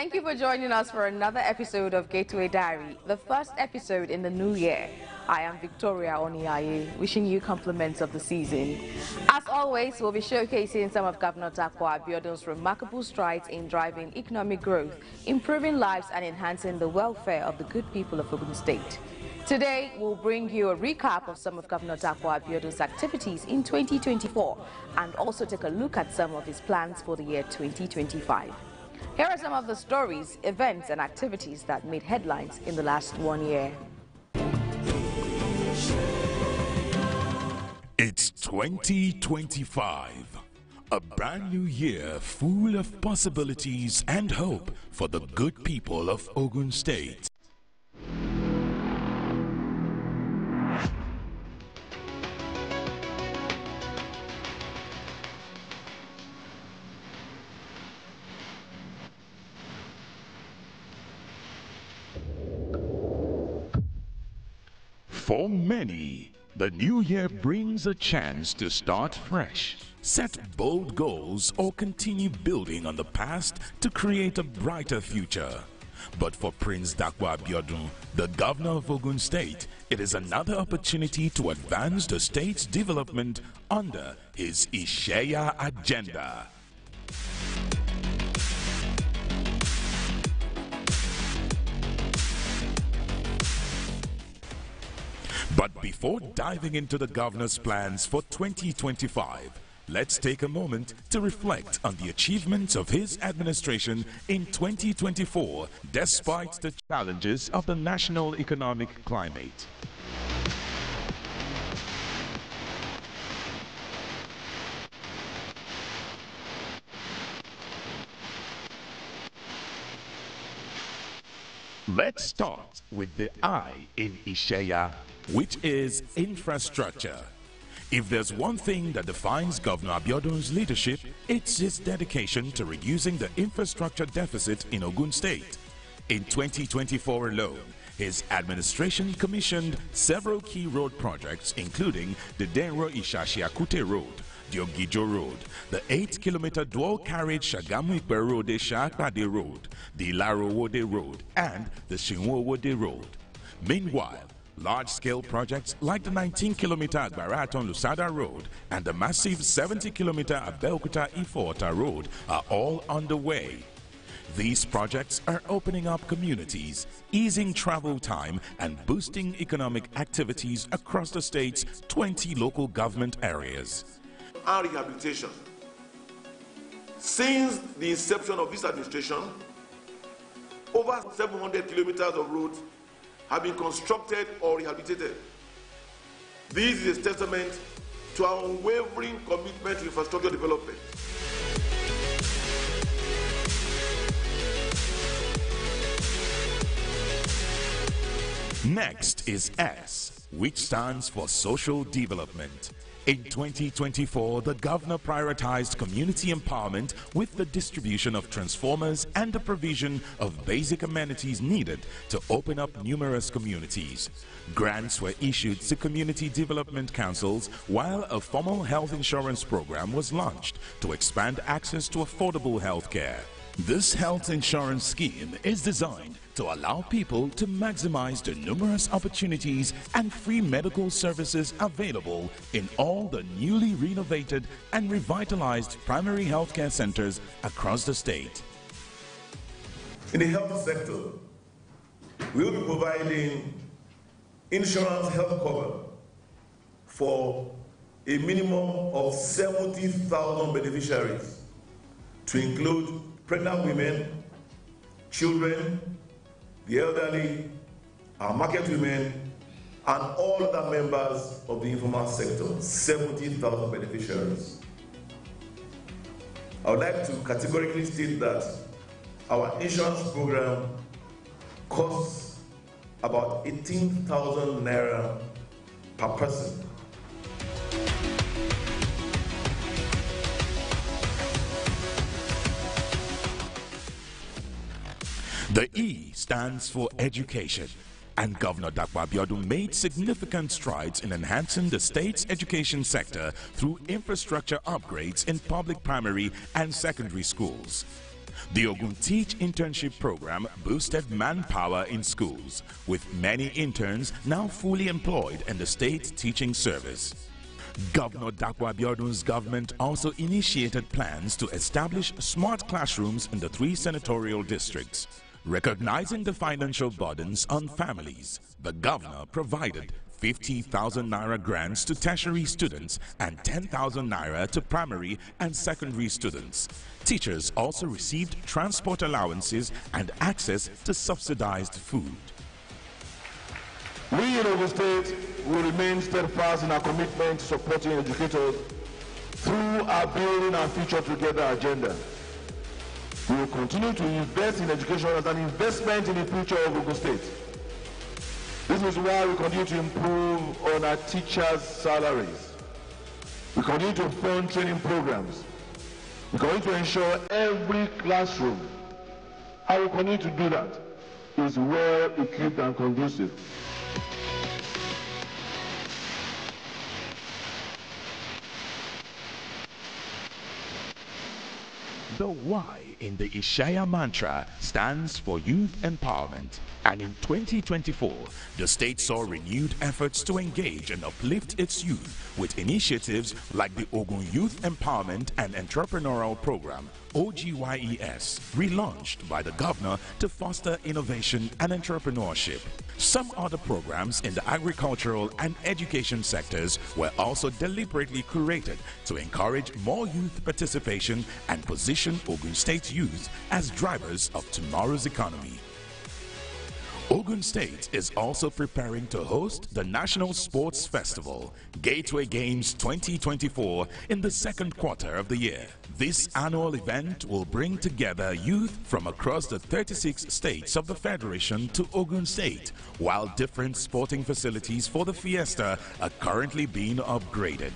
Thank you for joining us for another episode of Gateway Diary, the first episode in the new year. I am Victoria Oniaye, wishing you compliments of the season. As always, we'll be showcasing some of Governor Dapo Abiodun's remarkable strides in driving economic growth, improving lives and enhancing the welfare of the good people of Ogun State. Today, we'll bring you a recap of some of Governor Dapo Abiodun's activities in 2024 and also take a look at some of his plans for the year 2025. Here are some of the stories, events, and activities that made headlines in the last 1 year. It's 2025, a brand new year full of possibilities and hope for the good people of Ogun State. For many, the new year brings a chance to start fresh, set bold goals, or continue building on the past to create a brighter future. But for Prince Dapo Abiodun, the governor of Ogun State, it is another opportunity to advance the state's development under his Isheya agenda. But before diving into the governor's plans for 2025, let's take a moment to reflect on the achievements of his administration in 2024 despite the challenges of the national economic climate. Let's start with the I in Isheya, which is infrastructure. If there's one thing that defines Governor Abiodun's leadership, it's his dedication to reducing the infrastructure deficit in Ogun State. In 2024 alone, his administration commissioned several key road projects, including the Denro-Ishashiakute Road, the Ogijo Road, the 8-kilometer dual-carriage Shagamu-Ikpe Road-Shakade Road, the Ilaro-Wode Road, and the Shinwo-Wode Road. Meanwhile, large-scale projects like the 19-kilometer Agbaraton-Lusada Road and the massive 70-kilometer Abeokuta-Ifo-Ota Road are all underway. These projects are opening up communities, easing travel time, and boosting economic activities across the state's 20 local government areas. And rehabilitation. Since the inception of this administration, over 700 kilometers of roads have been constructed or rehabilitated. This is a testament to our unwavering commitment to infrastructure development. Next is S, which stands for social development. In 2024, the governor prioritized community empowerment with the distribution of transformers and the provision of basic amenities needed to open up numerous communities. Grants were issued to community development councils, while a formal health insurance program was launched to expand access to affordable health care. This health insurance scheme is designed to allow people to maximize the numerous opportunities and free medical services available in all the newly renovated and revitalized primary healthcare centers across the state. In the health sector, we will be providing insurance health cover for a minimum of 70,000 beneficiaries, to include pregnant women, children, the elderly, our market women, and all other members of the informal sector, 70,000 beneficiaries. I would like to categorically state that our insurance program costs about 18,000 naira per person. The E stands for education, and Governor Dapo Abiodun made significant strides in enhancing the state's education sector through infrastructure upgrades in public primary and secondary schools. The Ogun Teach Internship Program boosted manpower in schools, with many interns now fully employed in the state teaching service. Governor Dapo Abiodun's government also initiated plans to establish smart classrooms in the 3 senatorial districts. Recognizing the financial burdens on families, the governor provided 50,000 naira grants to tertiary students and 10,000 naira to primary and secondary students. Teachers also received transport allowances and access to subsidized food. We in Ogun State will remain steadfast in our commitment to supporting educators through our Building Our Future Together agenda. We will continue to invest in education as an investment in the future of Ogun State. This is why we continue to improve on our teachers' salaries. We continue to fund training programs. We continue to ensure every classroom, how we continue to do that, is well equipped and conducive. The Y in the Ishaya mantra stands for youth empowerment. And in 2024, the state saw renewed efforts to engage and uplift its youth with initiatives like the Ogun Youth Empowerment and Entrepreneurial Program, OGYES, relaunched by the governor to foster innovation and entrepreneurship. Some other programs in the agricultural and education sectors were also deliberately curated to encourage more youth participation and position Ogun State youth as drivers of tomorrow's economy. Ogun State is also preparing to host the National Sports Festival, Gateway Games 2024, in the second quarter of the year. This annual event will bring together youth from across the 36 states of the Federation to Ogun State, while different sporting facilities for the fiesta are currently being upgraded.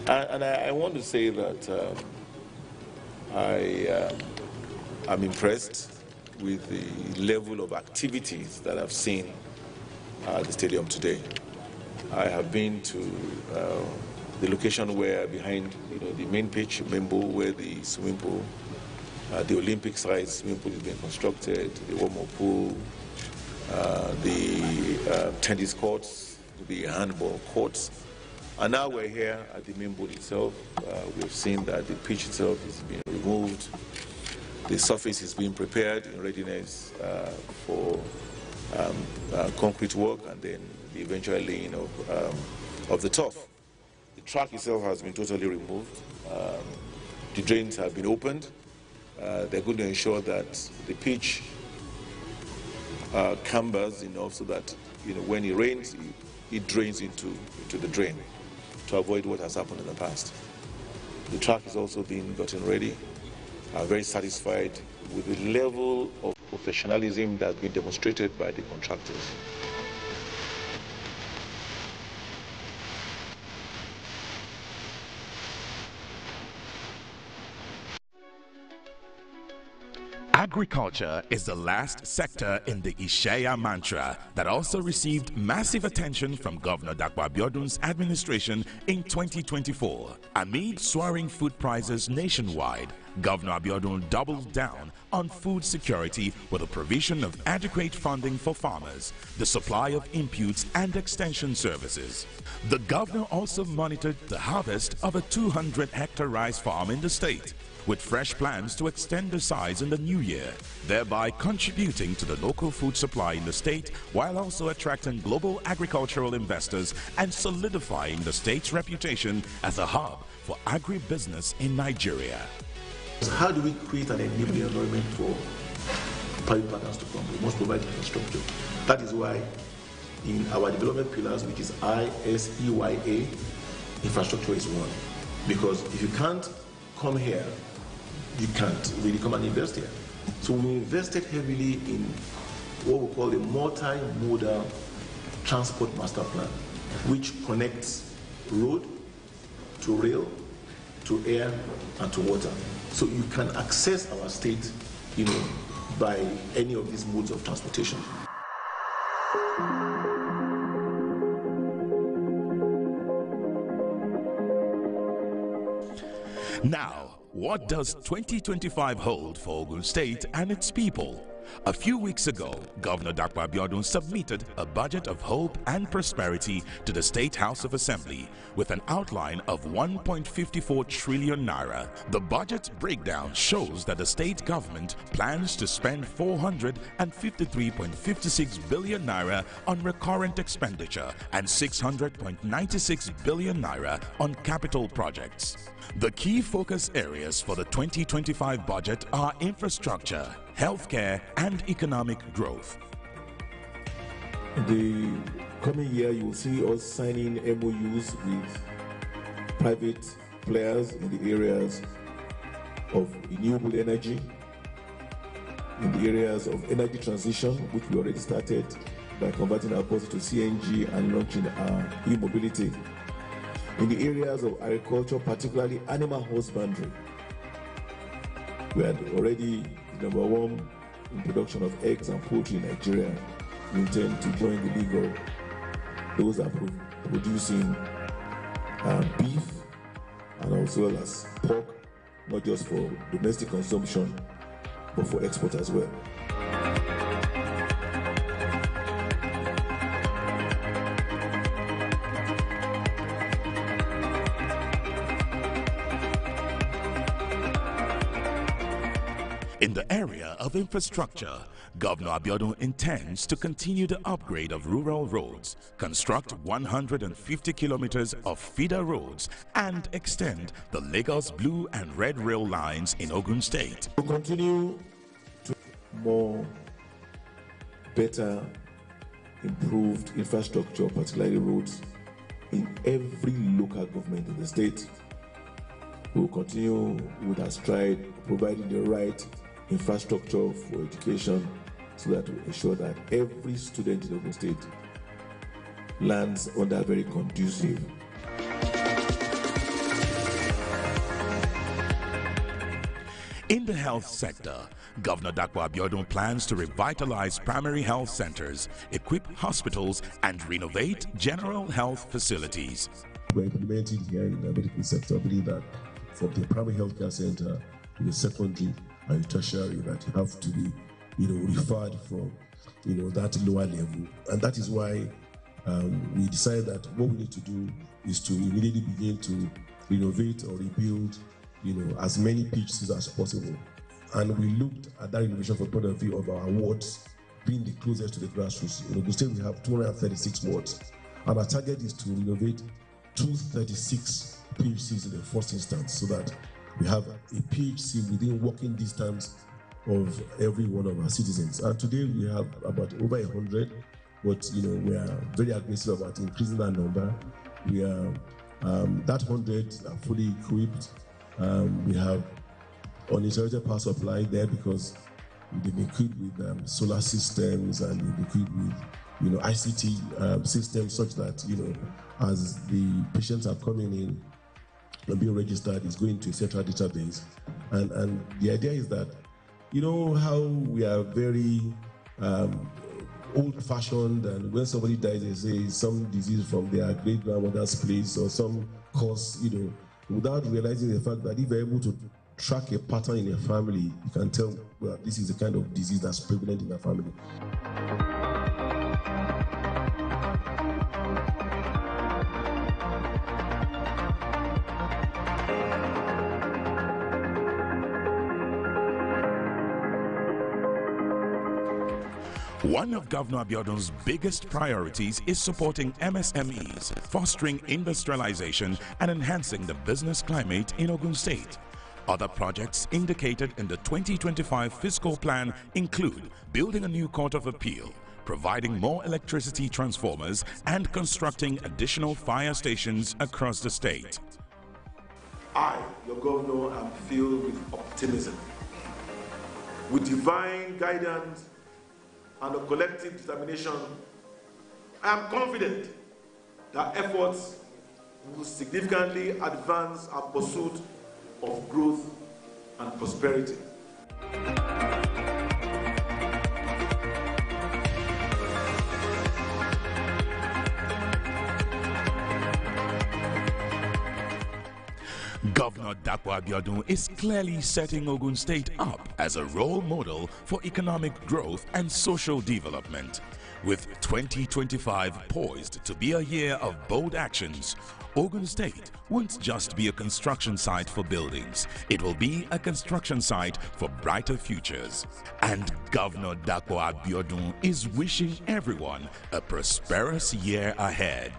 And I want to say that I'm impressed with the level of activities that I've seen at the stadium today. I have been to the location where behind the main pitch, Membo, where the swimming pool, the Olympic-sized swimming pool is being constructed, the warm-up pool, the tennis courts, the handball courts. And now we're here at the main board itself. We've seen that the pitch itself is being removed. The surface is being prepared in readiness for concrete work and then the eventual laying of the turf. The track itself has been totally removed. The drains have been opened. They're going to ensure that the pitch cambers enough so that when it rains, it drains into the drain to avoid what has happened in the past. The track is also being gotten ready. I'm very satisfied with the level of professionalism that's been demonstrated by the contractors. Agriculture is the last sector in the Ishaya mantra that also received massive attention from Governor Dapo Abiodun's administration in 2024. Amid soaring food prices nationwide, Governor Abiodun doubled down on food security with the provision of adequate funding for farmers, the supply of inputs and extension services. The governor also monitored the harvest of a 200-hectare rice farm in the state, with fresh plans to extend the size in the new year, thereby contributing to the local food supply in the state while also attracting global agricultural investors and solidifying the state's reputation as a hub for agribusiness in Nigeria. How do we create an enabling environment for private partners to come? We must provide infrastructure. That is why in our development pillars, which is ISEYA, infrastructure is one. Because if you can't come here, you can't really come and invest here. So we invested heavily in what we call a multi-modal transport master plan, which connects road to rail, to air, and to water. So you can access our state, by any of these modes of transportation. Now, what does 2025 hold for Ogun State and its people? A few weeks ago, Governor Dapo Abiodun submitted a budget of hope and prosperity to the State House of Assembly with an outline of 1.54 trillion naira. The budget breakdown shows that the state government plans to spend 453.56 billion naira on recurrent expenditure and 600.96 billion naira on capital projects. The key focus areas for the 2025 budget are infrastructure, healthcare, and economic growth. In the coming year, you will see us signing MOUs with private players in the areas of renewable energy, in the areas of energy transition, which we already started by converting our buses to CNG and launching our e-mobility, in the areas of agriculture, particularly animal husbandry. We are already number one in production of eggs and poultry in Nigeria. We intend to join the league of those that are producing beef and as well as pork, not just for domestic consumption, but for export as well. In the area of infrastructure, Governor Abiodun intends to continue the upgrade of rural roads, construct 150 kilometers of feeder roads, and extend the Lagos Blue and Red Rail lines in Ogun State. We'll continue to more better improved infrastructure, particularly roads, in every local government in the state. We'll continue with our stride, providing the right infrastructure for education so that we ensure that every student in Ogun State lands under very conducive. In the health sector, Governor Dapo Abiodun plans to revitalize primary health centers, equip hospitals, and renovate general health facilities. We're implementing here in the medical sector. I believe that from the primary healthcare center to the secondary and tertiary, that you have to be, referred from, that lower level, and that is why we decided that what we need to do is to immediately begin to renovate or rebuild, as many PHCs as possible. And we looked at that renovation from the point of view of our wards being the closest to the grassroots. In Ogun State, we have 236 wards, and our target is to renovate 236 PHCs in the first instance, so that we have a PHC within walking distance of every one of our citizens. And today we have about over 100, but we are very aggressive about increasing that number. We are that 100 are fully equipped. We have uninterrupted power supply there because they've been equipped with solar systems, and they've been equipped with ICT systems, such that as the patients are coming in and being registered, is going to a central database. And the idea is that, how we are very old-fashioned, and when somebody dies, they say some disease from their great-grandmother's place or some cause, without realizing the fact that if you're able to track a pattern in a family, you can tell, well, this is the kind of disease that's prevalent in a family. One of Governor Abiodun's biggest priorities is supporting MSMEs, fostering industrialization, and enhancing the business climate in Ogun State. Other projects indicated in the 2025 fiscal plan include building a new court of appeal, providing more electricity transformers, and constructing additional fire stations across the state. I, your governor, am filled with optimism. With divine guidance and a collective determination, I am confident that efforts will significantly advance our pursuit of growth and prosperity. Governor Dapo Abiodun is clearly setting Ogun State up as a role model for economic growth and social development. With 2025 poised to be a year of bold actions, Ogun State won't just be a construction site for buildings, it will be a construction site for brighter futures. And Governor Dapo Abiodun is wishing everyone a prosperous year ahead.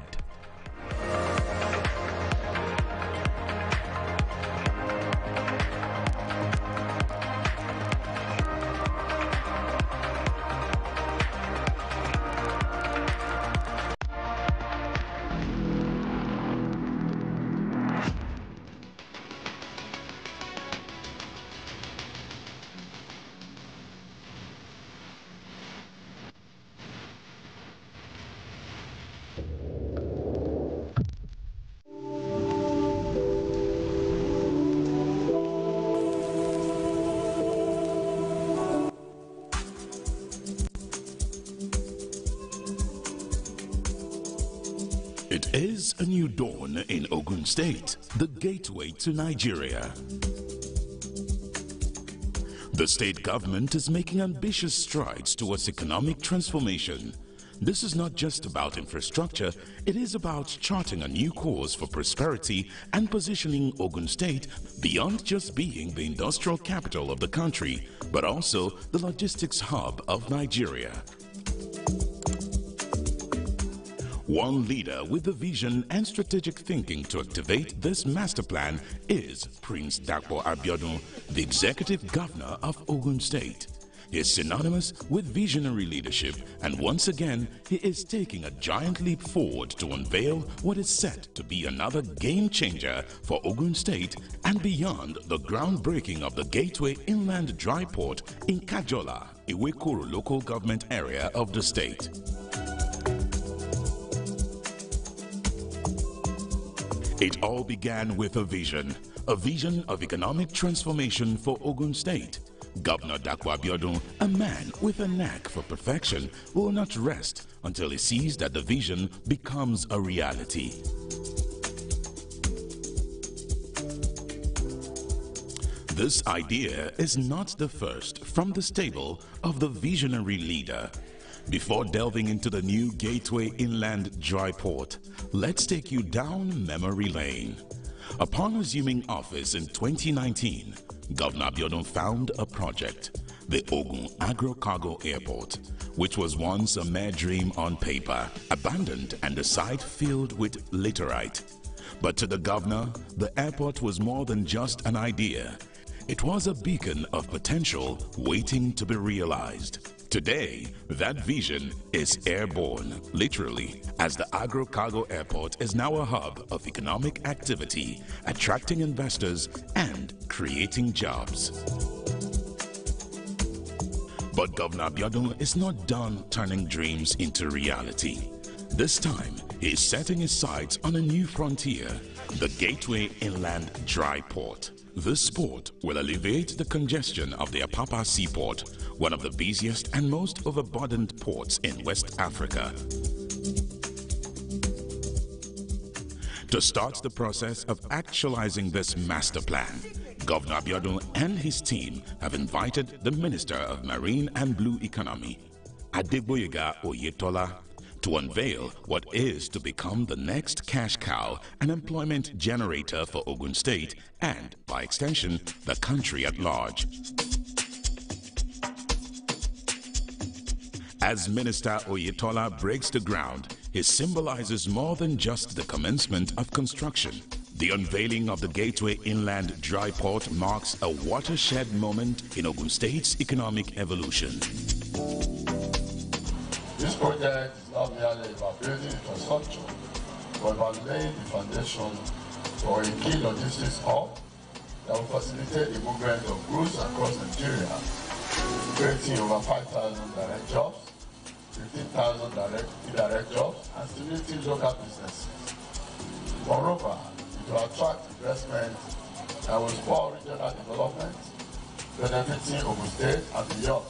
It is a new dawn in Ogun State, the gateway to Nigeria. The state government is making ambitious strides towards economic transformation. This is not just about infrastructure, it is about charting a new course for prosperity and positioning Ogun State beyond just being the industrial capital of the country, but also the logistics hub of Nigeria. One leader with the vision and strategic thinking to activate this master plan is Prince Dapo Abiodun, the executive governor of Ogun State. He is synonymous with visionary leadership, and once again, he is taking a giant leap forward to unveil what is set to be another game changer for Ogun State and beyond the groundbreaking of the Gateway Inland Dry Port in Kajola, Iwekoro local government area of the state. It all began with a vision of economic transformation for Ogun State. Governor Dapo Abiodun, a man with a knack for perfection, will not rest until he sees that the vision becomes a reality. This idea is not the first from the stable of the visionary leader. Before delving into the new Gateway Inland Dry Port, let's take you down memory lane. Upon assuming office in 2019, Governor Abiodun found a project, the Ogun Agro-Cargo Airport, which was once a mere dream on paper, abandoned and the site filled with laterite. But to the governor, the airport was more than just an idea. It was a beacon of potential waiting to be realized. Today, that vision is airborne, literally, as the Agro-Cargo Airport is now a hub of economic activity, attracting investors and creating jobs. But Governor Abiodun is not done turning dreams into reality. This time, he is setting his sights on a new frontier, the Gateway Inland Dry Port. This port will alleviate the congestion of the Apapa Seaport, one of the busiest and most overburdened ports in West Africa. To start the process of actualizing this master plan, Governor Abiodun and his team have invited the Minister of Marine and Blue Economy, Adegboyega Oyetola, to unveil what is to become the next cash cow and employment generator for Ogun State and, by extension, the country at large. As Minister Oyetola breaks the ground, he symbolizes more than just the commencement of construction. The unveiling of the Gateway Inland Dry Port marks a watershed moment in Ogun State's economic evolution. This project is not merely about building infrastructure, but about laying the foundation for a key logistics hub that will facilitate the movement of goods across Nigeria, creating over 5,000 direct jobs, 15,000 indirect jobs, and stimulating local businesses. Moreover, it will attract investment that will spur regional development, benefiting Ogun State and beyond.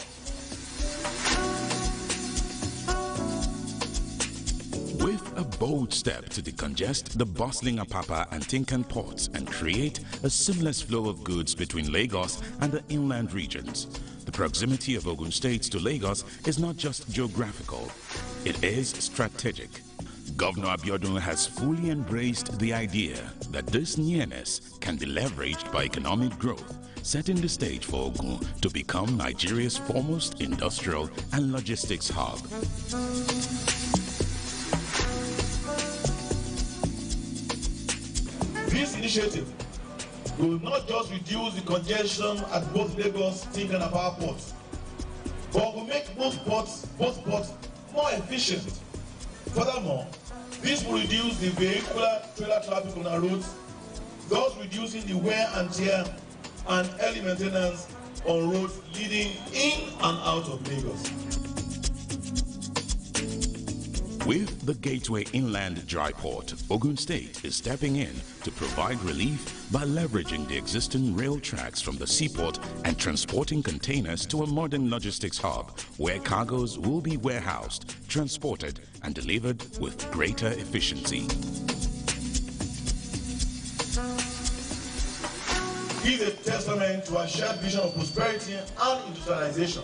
With a bold step to decongest the bustling Apapa and Tinkan ports and create a seamless flow of goods between Lagos and the inland regions. The proximity of Ogun State to Lagos is not just geographical, it is strategic. Governor Abiodun has fully embraced the idea that this nearness can be leveraged by economic growth, setting the stage for Ogun to become Nigeria's foremost industrial and logistics hub. This initiative will not just reduce the congestion at both Lagos, Tinkan and Apapa ports, but will make both ports more efficient. Furthermore, this will reduce the vehicular trailer traffic on our roads, thus reducing the wear and tear and early maintenance on roads leading in and out of Lagos. With the Gateway Inland Dry Port, Ogun State is stepping in to provide relief by leveraging the existing rail tracks from the seaport and transporting containers to a modern logistics hub where cargoes will be warehoused, transported, and delivered with greater efficiency. It is a testament to our shared vision of prosperity and industrialization.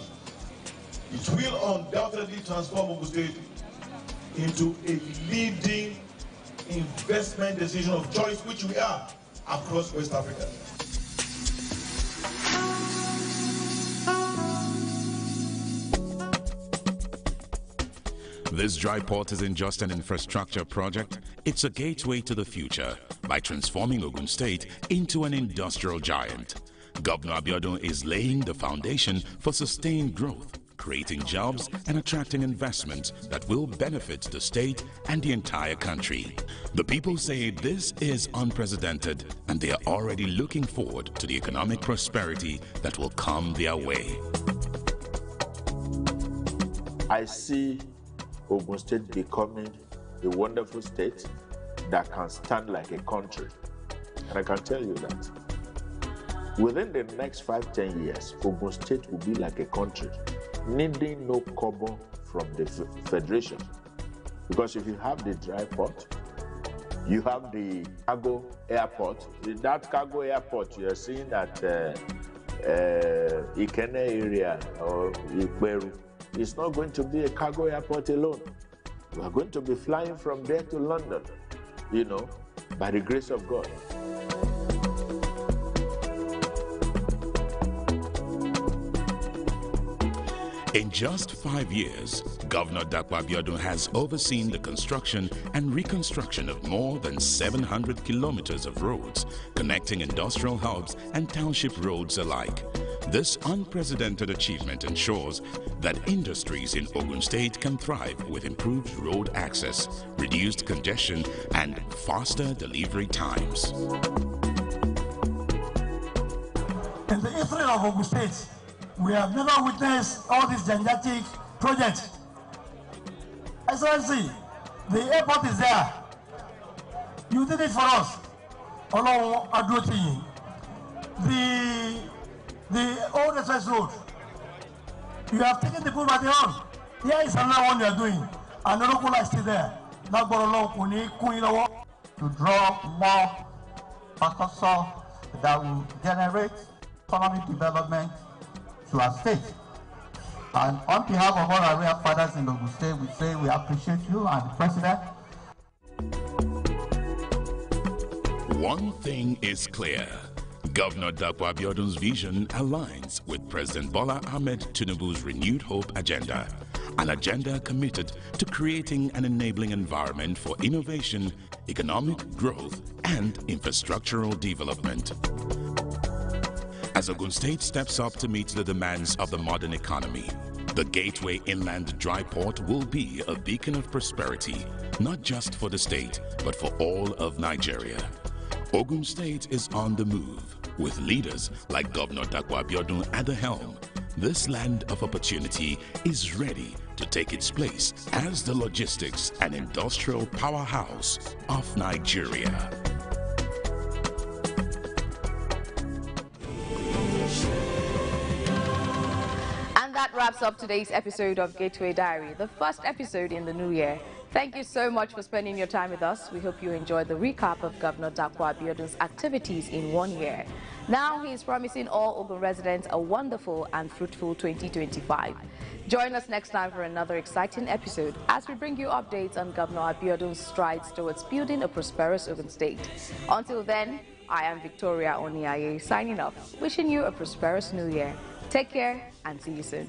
It will undoubtedly transform Ogun State into a leading investment decision of choice, which we are across West Africa. This dry port isn't just an infrastructure project, it's a gateway to the future by transforming Ogun State into an industrial giant. Governor Abiodun is laying the foundation for sustained growth, creating jobs and attracting investments that will benefit the state and the entire country. The people say this is unprecedented and they are already looking forward to the economic prosperity that will come their way. I see Ogun State becoming a wonderful state that can stand like a country. And I can tell you that within the next 5-10 years, Ogun State will be like a country, needing no kobo from the Federation. Because if you have the dry port, you have the cargo airport. That cargo airport you are seeing at Ikene area or Ikweru, it's not going to be a cargo airport alone. We are going to be flying from there to London, you know, by the grace of God. In just 5 years, Governor Dapo Abiodun has overseen the construction and reconstruction of more than 700 kilometers of roads, connecting industrial hubs and township roads alike. This unprecedented achievement ensures that industries in Ogun State can thrive with improved road access, reduced congestion, and faster delivery times. In the history of Ogun State, we have never witnessed all these gigantic projects. Excellency, the airport is there. You did it for us. Along Adroti, the old SS road. You have taken the bull by the horn. Here is another one you are doing. And the local is still there. Now go along to draw more infrastructure that will generate economic development to our state. And on behalf of all our real fathers in Ogun State, we say we appreciate you and the President. One thing is clear. Governor Dapo Abiodun's vision aligns with President Bola Ahmed Tinubu's renewed hope agenda, an agenda committed to creating an enabling environment for innovation, economic growth, and infrastructural development. As Ogun State steps up to meet the demands of the modern economy, the Gateway Inland Dry Port will be a beacon of prosperity, not just for the state, but for all of Nigeria. Ogun State is on the move, with leaders like Governor Dapo Abiodun at the helm. This land of opportunity is ready to take its place as the logistics and industrial powerhouse of Nigeria. And that wraps up today's episode of Gateway Diary, the first episode in the new year. Thank you so much for spending your time with us. We hope you enjoyed the recap of Governor Dapo Abiodun's activities in 1 year. Now he is promising all Ogun residents a wonderful and fruitful 2025. Join us next time for another exciting episode as we bring you updates on Governor Abiodun's strides towards building a prosperous Ogun state. Until then, I am Victoria Oniaye signing off, wishing you a prosperous new year. Take care and see you soon.